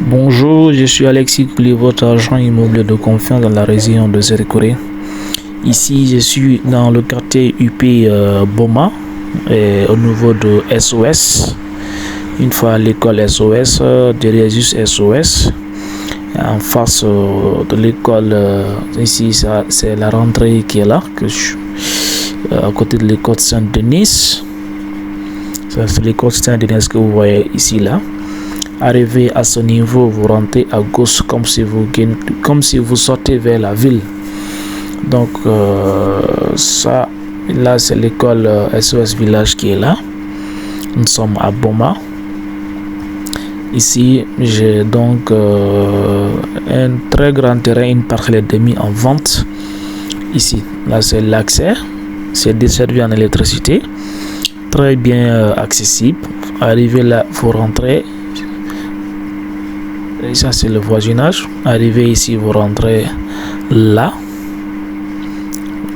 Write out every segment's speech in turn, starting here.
Bonjour, je suis Alexis Kouli, votre agent immobilier de confiance dans la région de Zérékoré. Ici, je suis dans le quartier UP Boma, au niveau de SOS. Une fois à l'école SOS, derrière juste SOS, en face de l'école, ici c'est la rentrée qui est là, à côté de l'école Saint-Denis. C'est l'école Saint-Denis que vous voyez ici là. Arrivé à ce niveau, vous rentrez à gauche comme si vous sortez vers la ville. Donc ça, là c'est l'école SOS Village qui est là. Nous sommes à Boma. Ici, j'ai donc un très grand terrain, une parcelle et demie en vente. Ici, là c'est l'accès. C'est desservi en électricité. Très bien accessible. Arrivé là, vous rentrez. Et ça c'est le voisinage. Arrivé ici, vous rentrez là.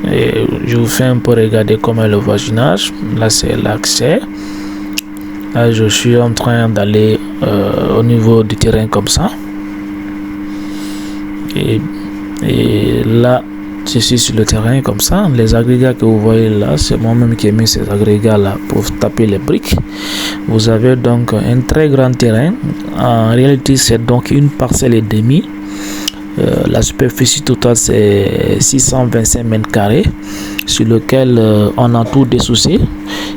Et je vous fais un peu regarder comment est le voisinage. Là c'est l'accès. Là je suis en train d'aller au niveau du terrain comme ça. Et là je suis sur le terrain comme ça. Les agrégats que vous voyez là, c'est moi-même qui ai mis ces agrégats là pour taper les briques. Vous avez donc un très grand terrain. En réalité c'est donc une parcelle et demie. La superficie totale c'est 625 mètres carrés sur lequel on a tout dessoussé.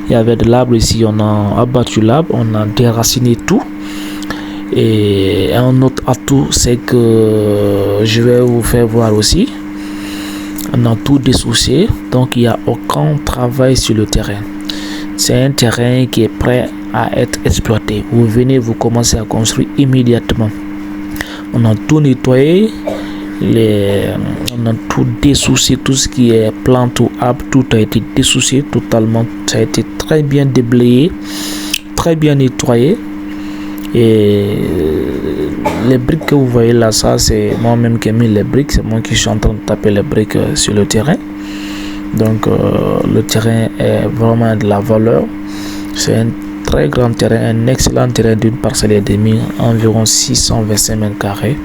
Il y avait de l'arbre ici, on a abattu l'arbre, on a déraciné tout. Et un autre atout c'est que je vais vous faire voir aussi. On a tout dessoussé, donc il n'y a aucun travail sur le terrain. C'est un terrain qui est prêt à être exploité. Vous venez, vous commencez à construire immédiatement. On a tout nettoyé, on a tout dessoussé, tout ce qui est plante ou arbre, tout a été dessoussé totalement. Ça a été très bien déblayé, très bien nettoyé. Et les briques que vous voyez là, ça c'est moi-même qui ai mis les briques, c'est moi qui suis en train de taper les briques sur le terrain. Donc le terrain est vraiment de la valeur. C'est un très grand terrain, un excellent terrain d'une parcelle et demie, environ 625 mètres carrés.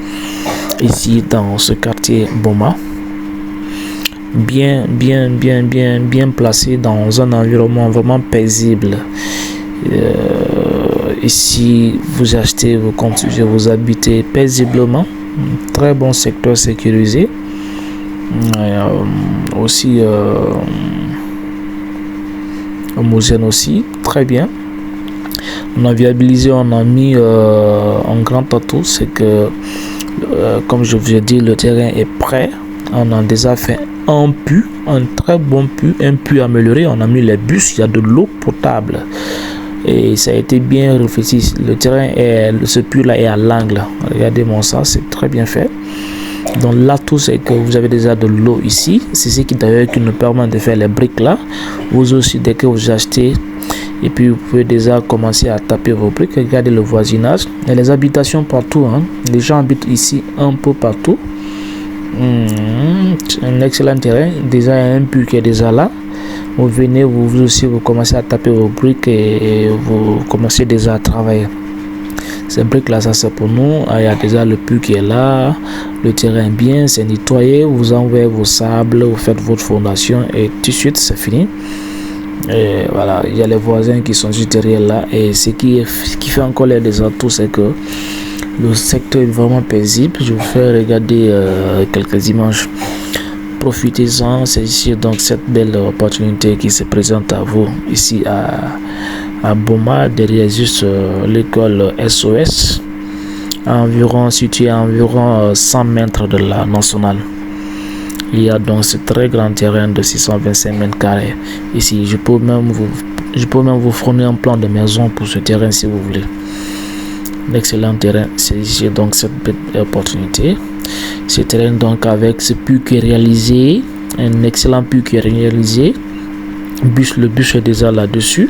Ici dans ce quartier Boma, bien placé dans un environnement vraiment paisible. Ici vous achetez, vous continuez, vous habitez paisiblement. Très bon secteur sécurisé. Aussi homogène aussi, très bien. On a viabilisé, on a mis un grand atout, c'est que comme je vous ai dit, le terrain est prêt. On a déjà fait un puits, un très bon puits, un puits amélioré. On a mis les bus, il y a de l'eau potable. Et ça a été bien réfléchi. Le terrain ce puits là est à l'angle. Regardez-moi ça, c'est très bien fait. Donc l'atout c'est que vous avez déjà de l'eau ici. C'est ce qui d'ailleurs qui nous permet de faire les briques là. Vous aussi, dès que vous achetez, et puis vous pouvez déjà commencer à taper vos briques. Regardez le voisinage. Il y a les habitations partout, hein. Les gens habitent ici un peu partout. Un excellent terrain. Déjà il y a un puits qui est déjà là. Vous venez, vous aussi, vous commencez à taper vos briques et vous commencez déjà à travailler. Ces briques là, ça c'est pour nous. Il y a déjà le puits qui est là, le terrain bien, c'est nettoyé. Vous envoyez vos sables, vous faites votre fondation et tout de suite c'est fini. Et voilà, il y a les voisins qui sont juste derrière là. Et ce qui fait encore les atouts, c'est que le secteur est vraiment paisible. Je vous fais regarder quelques images. Profitez-en, c'est ici donc cette belle opportunité qui se présente à vous ici à Boma, derrière juste l'école SOS, située à environ 100 mètres de la nationale. Il y a donc ce très grand terrain de 625 mètres carrés. Ici, je peux même vous fournir un plan de maison pour ce terrain si vous voulez. L'excellent terrain, c'est ici donc cette belle opportunité. Ce terrain donc avec ce puits qui est réalisé, un excellent puits qui est réalisé. Le bus est déjà là-dessus.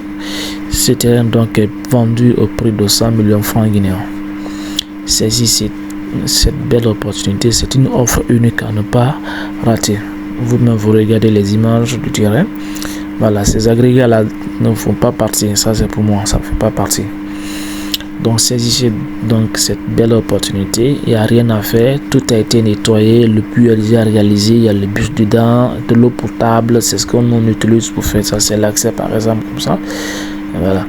Ce terrain donc est vendu au prix de 100 millions de francs guinéens. Saisissez cette belle opportunité, c'est une offre unique à ne pas rater. Vous-même vous regardez les images du terrain. Voilà, ces agrégats là ne font pas partie. Ça c'est pour moi, ça ne fait pas partie. Donc saisissez donc cette belle opportunité. Il n'y a rien à faire, tout a été nettoyé, le puits est déjà réalisé, il y a le bus dedans, de l'eau potable, c'est ce qu'on utilise pour faire ça, c'est l'accès par exemple comme ça. Et voilà.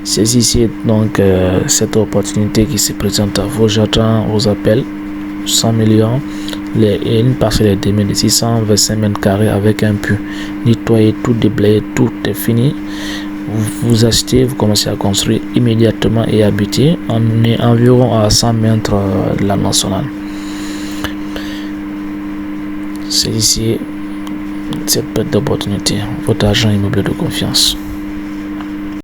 Saisissez donc cette opportunité qui se présente à vous. J'attends vos appels. 100 millions, une parcelle de 2625 mètres carrés avec un puits. Nettoyé, tout déblayé, tout est fini. Vous achetez, vous commencez à construire immédiatement et habiter. On est environ à 100 mètres de la nationale. Saisissez cette belle opportunité. Votre agent immobilier de confiance.